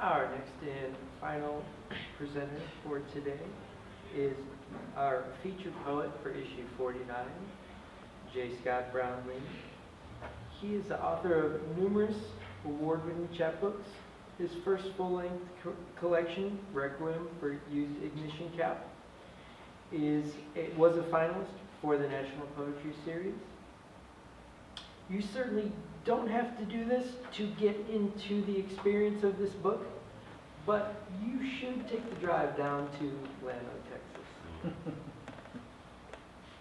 Our next and final presenter for today is our featured poet for issue 49, J. Scott Brownlee. He is the author of numerous award-winning chapbooks. His first full-length collection, Requiem for Youth Ignition Cap, was a finalist for the National Poetry Series. You certainly don't have to do this to get into the experience of this book, but you should take the drive down to Plano, Texas.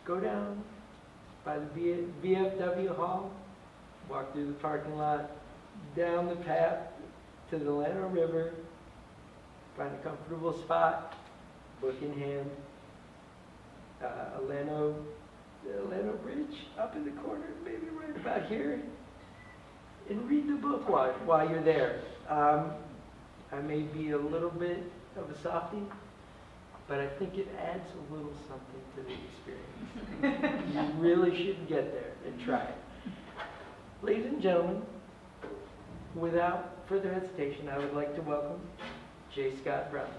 Go down by the VFW hall, walk through the parking lot, down the path to the Llano River, find a comfortable spot, book in hand, a Llano Bridge up in the corner, maybe right about here, and read the book while you're there. I may be a little bit of a softie, but I think it adds a little something to the experience. You really should get there and try it. Ladies and gentlemen, without further hesitation, I would like to welcome J. Scott Brownlee.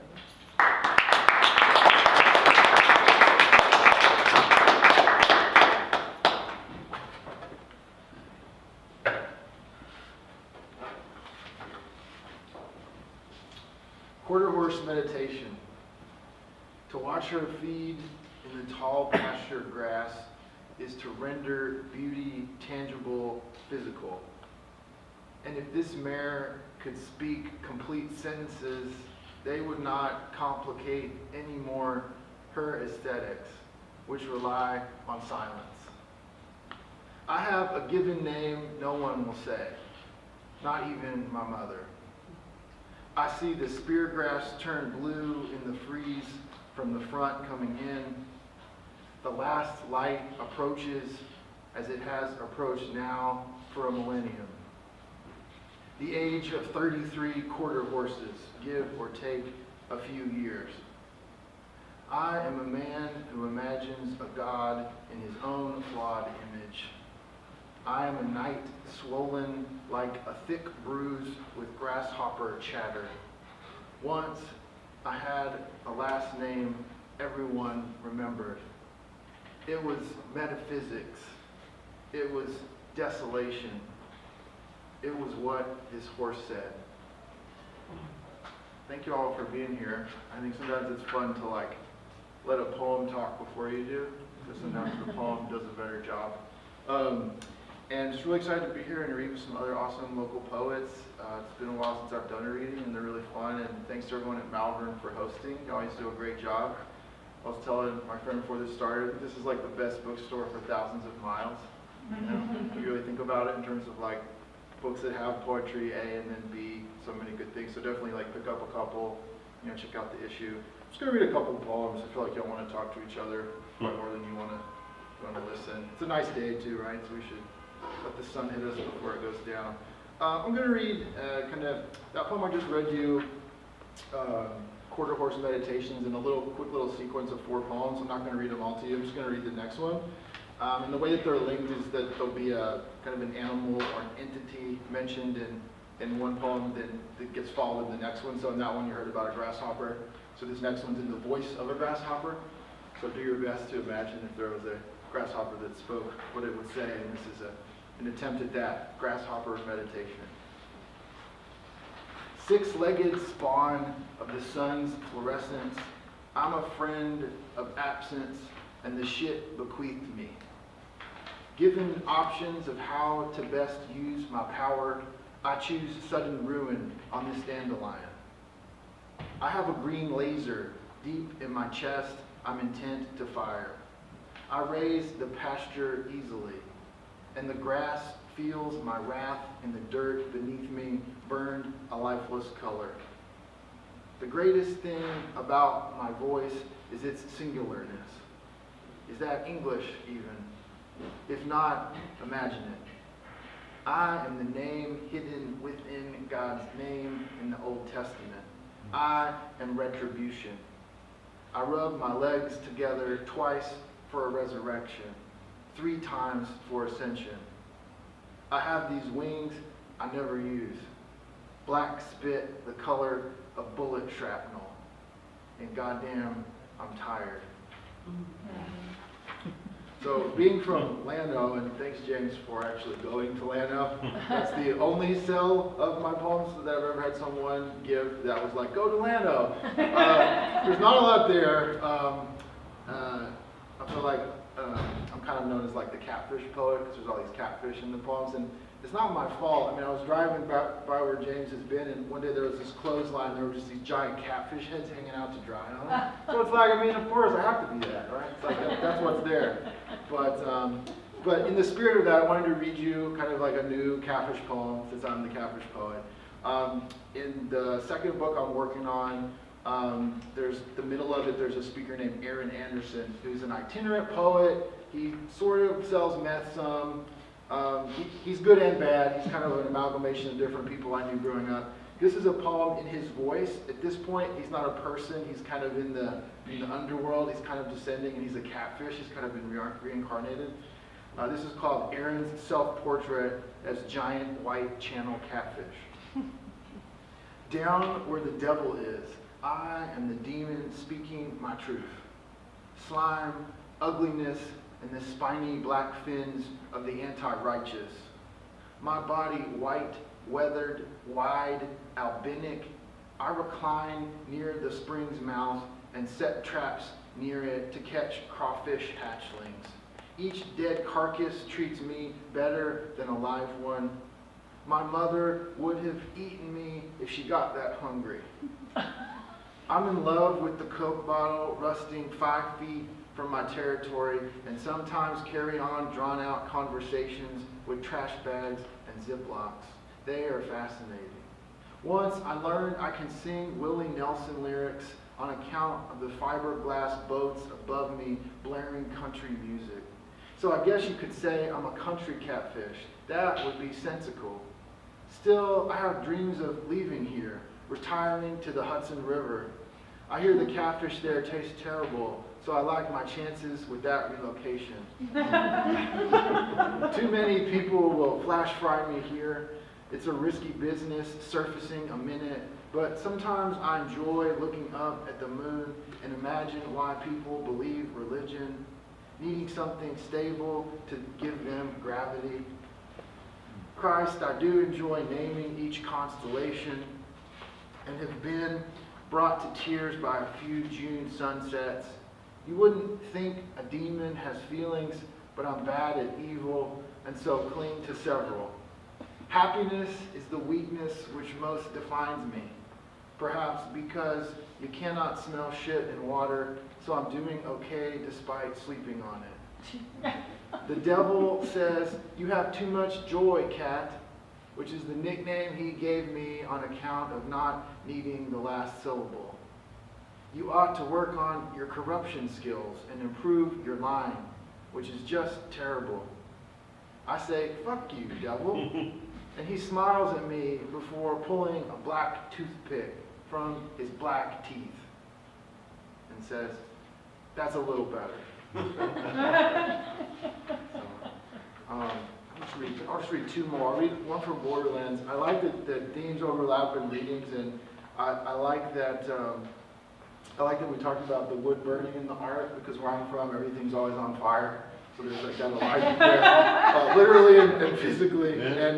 Quarter horse meditation. To watch her feed in the tall pasture grass is to render beauty tangible, physical. And if this mare could speak complete sentences, they would not complicate any more her aesthetics, which rely on silence. I have a given name no one will say, not even my mother. I see the spear grass turn blue in the freeze from the front coming in. The last light approaches as it has approached now for a millennium. The age of 33 quarter horses, give or take a few years. I am a man who imagines a God in his own flawed image. I am a knight swollen like a thick bruise with grasshopper chatter. Once I had a last name everyone remembered. It was metaphysics. It was desolation. It was what this horse said. Thank you all for being here. I think sometimes it's fun to let a poem talk before you do, because sometimes the poem does a better job. And just really excited to be here and read with some other awesome local poets. It's been a while since I've done a reading, and they're really fun. And thanks to everyone at Malvern for hosting. You always do a great job. I was telling my friend before this started, this is like the best bookstore for thousands of miles. You know, if you really think about it in terms of books that have poetry, A, and then B, so many good things. So definitely pick up a couple, check out the issue. I'm just gonna read a couple of poems. I feel like y'all want to talk to each other far more than you want to listen. It's a nice day too, right? So we should let the sun hit us before it goes down. I'm going to read that poem I just read you, Quarter Horse Meditations, in a quick little sequence of 4 poems. I'm not going to read them all to you. I'm just going to read the next one. And the way that they're linked is that there'll be a kind of an animal or an entity mentioned in one poem that gets followed in the next one. So in that one you heard about a grasshopper. So this next one's in the voice of a grasshopper. So do your best to imagine if there was a grasshopper that spoke what it would say, and this is an attempt at that, grasshopper meditation. 6-legged spawn of the sun's fluorescence, I'm a friend of absence, and the shit bequeathed me. Given options of how to best use my power, I choose sudden ruin on this dandelion. I have a green laser deep in my chest, I'm intent to fire. I raise the pasture easily, and the grass feels my wrath in the dirt beneath me burned a lifeless color. The greatest thing about my voice is its singularness. Is that English even? If not, imagine it. I am the name hidden within God's name in the Old Testament. I am retribution. I rub my legs together twice for a resurrection, 3 times for ascension. I have these wings I never use. black spit the color of bullet shrapnel. And goddamn, I'm tired. So being from Llano, and thanks James for actually going to Llano, that's the only sell of my poems that I've ever had someone give that was like, go to Llano. There's not a lot there. I feel like I'm kind of known as like the catfish poet because there's all these catfish in the poems, and it's not my fault. I mean, I was driving by where James has been, and one day there was this clothesline, there were just these giant catfish heads hanging out to dry on it. So it's like, I mean, of course I have to be that, right? It's like, that's what's there. But in the spirit of that, I wanted to read you kind of like a new catfish poem, since I'm the catfish poet. In the second book I'm working on, there's the middle of it, there's a speaker named Aaron Anderson, who's an itinerant poet. He sort of sells meth some. He's good and bad. He's kind of an amalgamation of different people I knew growing up. This is a poem in his voice. At this point, he's not a person. He's kind of in the underworld. He's kind of descending, and he's a catfish. He's kind of been reincarnated. This is called Aaron's Self-Portrait as Giant White Channel Catfish. Down where the devil is, I am the demon speaking my truth. Slime, ugliness, and the spiny black fins of the anti-righteous. My body white, weathered, wide, albinic, I recline near the spring's mouth and set traps near it to catch crawfish hatchlings. Each dead carcass treats me better than a live one. My mother would have eaten me if she got that hungry. I'm in love with the Coke bottle rusting 5 feet from my territory, and sometimes carry on drawn-out conversations with trash bags and Ziplocs. They are fascinating. Once I learned I can sing Willie Nelson lyrics on account of the fiberglass boats above me blaring country music. So I guess you could say I'm a country catfish. That would be sensical. Still, I have dreams of leaving here, retiring to the Hudson River. I hear the catfish there taste terrible, so I like my chances with that relocation. Too many people will flash fry me here. It's a risky business, surfacing a minute, but sometimes I enjoy looking up at the moon and imagine why people believe religion, needing something stable to give them gravity. Christ, I do enjoy naming each constellation and have been brought to tears by a few June sunsets. You wouldn't think a demon has feelings, but I'm bad at evil, and so cling to several. Happiness is the weakness which most defines me. Perhaps because you cannot smell shit in water, so I'm doing okay despite sleeping on it. The devil says, you have too much joy, cat, which is the nickname he gave me on account of not needing the last syllable. You ought to work on your corruption skills and improve your lying, which is just terrible. I say, fuck you, devil. And he smiles at me before pulling a black toothpick from his black teeth and says, that's a little better. I'll just read 2 more. I'll read one from Borderlands. I like that the themes overlap in readings, and I like that we talked about the wood burning in the art, because where I'm from, everything's always on fire. So there's like that alignment there, literally and physically. Yeah.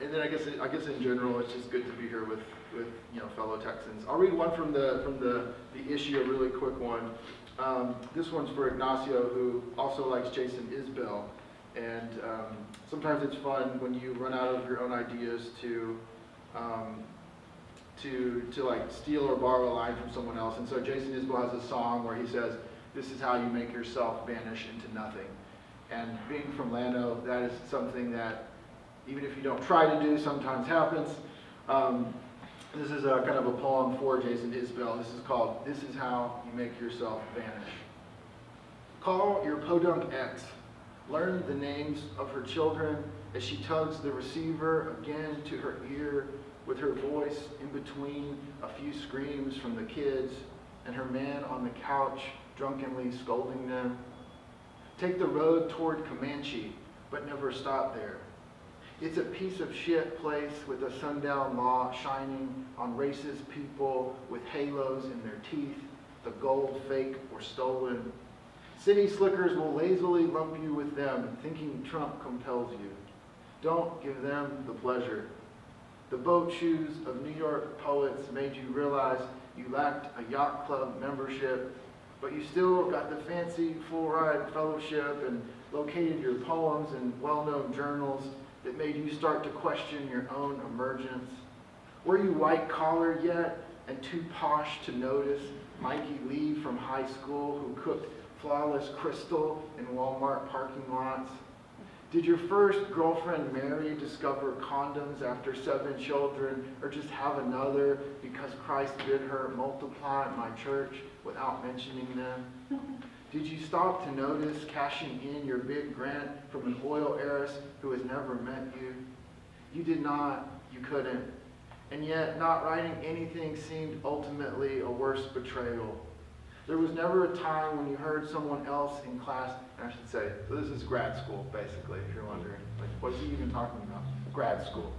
And then I guess in general, it's just good to be here with fellow Texans. I'll read one from the issue, a really quick one. This one's for Ignacio, who also likes Jason Isbell. And sometimes it's fun when you run out of your own ideas to like steal or borrow a line from someone else. And so Jason Isbell has a song where he says, this is how you make yourself vanish into nothing. And being from Llano, that is something that even if you don't try to do, sometimes happens. This is a kind of a poem for Jason Isbell. This is called, This is How You Make Yourself Vanish. Call your podunk ex. Learn the names of her children as she tugs the receiver again to her ear with her voice in between a few screams from the kids and her man on the couch drunkenly scolding them. Take the road toward Comanche, but never stop there. It's a piece of shit place with a sundown law shining on racist people with halos in their teeth, the gold fake or stolen. City slickers will lazily lump you with them, thinking Trump compels you. Don't give them the pleasure. The boat shoes of New York poets made you realize you lacked a yacht club membership, but you still got the fancy full-ride fellowship and located your poems in well-known journals that made you start to question your own emergence. Were you white-collar yet and too posh to notice Mikey Lee from high school who cooked flawless crystal in Walmart parking lots? Did your first girlfriend Mary discover condoms after 7 children, or just have another because Christ bid her multiply my church without mentioning them? Did you stop to notice cashing in your big grant from an oil heiress who has never met you? You did not, you couldn't. And yet, not writing anything seemed ultimately a worse betrayal. There was never a time when you heard someone else in class, and I should say, so this is grad school, basically, if you're wondering. Like, what is he even talking about? Grad school.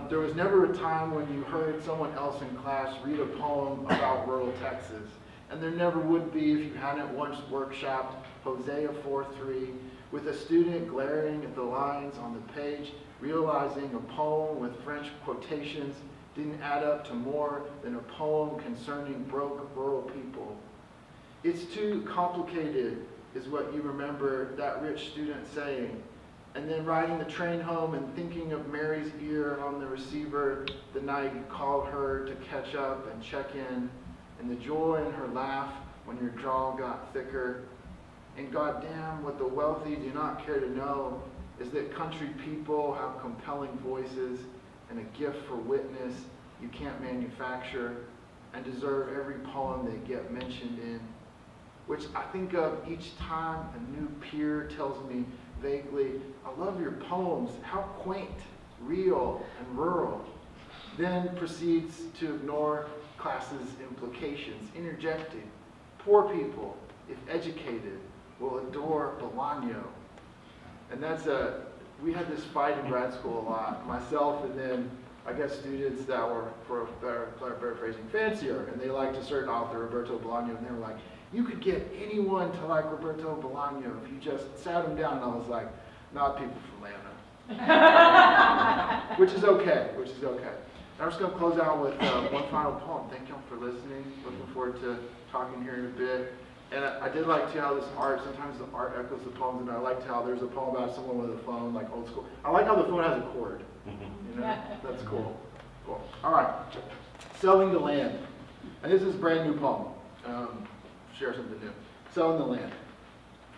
There was never a time when you heard someone else in class read a poem about rural Texas. And there never would be if you hadn't once workshopped Hosea 4:3 with a student glaring at the lines on the page, realizing a poem with French quotations didn't add up to more than a poem concerning broke rural people. It's too complicated, is what you remember that rich student saying. And then riding the train home and thinking of Mary's ear on the receiver the night you called her to catch up and check in, and the joy in her laugh when your jaw got thicker. And goddamn, what the wealthy do not care to know is that country people have compelling voices and a gift for witness you can't manufacture, and deserve every poem they get mentioned in. Which I think of each time a new peer tells me vaguely, I love your poems, how quaint, real, and rural. Then proceeds to ignore class's implications, interjecting, poor people, if educated, will adore Bolaño. And we had this fight in grad school a lot, myself and then I guess students that were, for paraphrasing, fancier, and they liked a certain author, Roberto Bolaño, and they were like, you could get anyone to like Roberto Bolaño if you just sat them down. And I was like, not people from Atlanta. Which is okay. I'm just going to close out with one final poem. Thank y'all for listening. Looking forward to talking here in a bit. And I did like too how this art, sometimes the art echoes the poems, and I liked how there's a poem about someone with a phone, like old school. I like how the phone has a cord. You know, that's cool. Cool. All right. Selling the land. And this is a brand new poem. Share something new. Selling the land.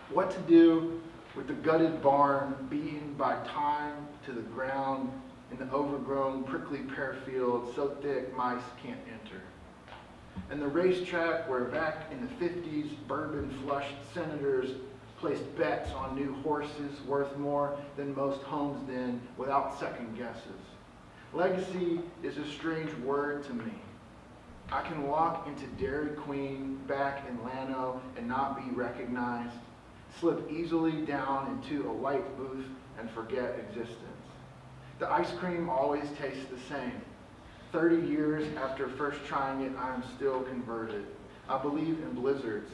What to do with the gutted barn beaten by time to the ground in the overgrown prickly pear field so thick mice can't enter. And the racetrack where back in the 50s bourbon-flushed senators placed bets on new horses worth more than most homes then without second guesses. Legacy is a strange word to me. I can walk into Dairy Queen back in Llano and not be recognized, slip easily down into a white booth and forget existence. The ice cream always tastes the same. 30 years after first trying it, I am still converted. I believe in blizzards.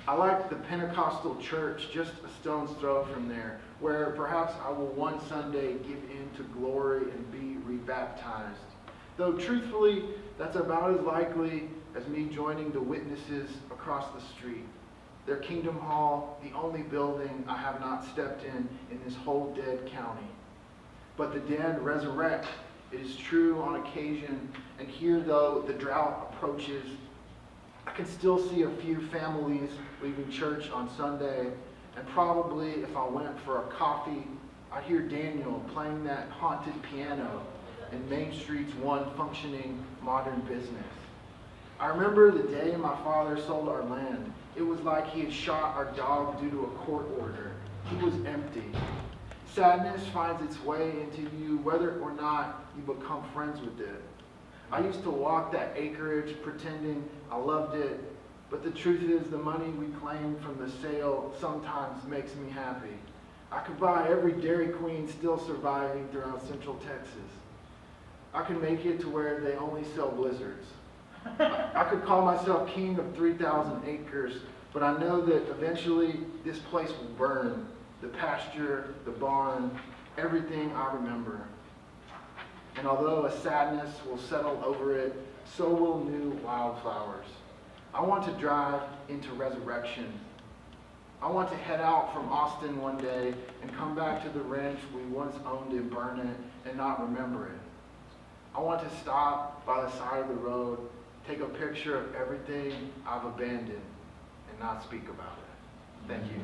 I like the Pentecostal church just a stone's throw from there, where perhaps I will one Sunday give in to glory and be rebaptized. Though truthfully, that's about as likely as me joining the witnesses across the street. Their Kingdom Hall, the only building I have not stepped in this whole dead county. But the dead resurrect. It is true on occasion, and here though the drought approaches, I can still see a few families leaving church on Sunday, and probably if I went for a coffee, I'd hear Daniel playing that haunted piano in Main Street's one functioning modern business. I remember the day my father sold our land. It was like he had shot our dog due to a court order. He was empty. Sadness finds its way into you whether or not you become friends with it. I used to walk that acreage pretending I loved it, but the truth is the money we claim from the sale sometimes makes me happy. I could buy every Dairy Queen still surviving throughout Central Texas. I could make it to where they only sell blizzards. I could call myself king of 3,000 acres, but I know that eventually this place will burn. The pasture, the barn, everything I remember. And although a sadness will settle over it, so will new wildflowers. I want to drive into resurrection. I want to head out from Austin one day and come back to the ranch we once owned and burn it and not remember it. I want to stop by the side of the road, take a picture of everything I've abandoned, and not speak about it. Thank you.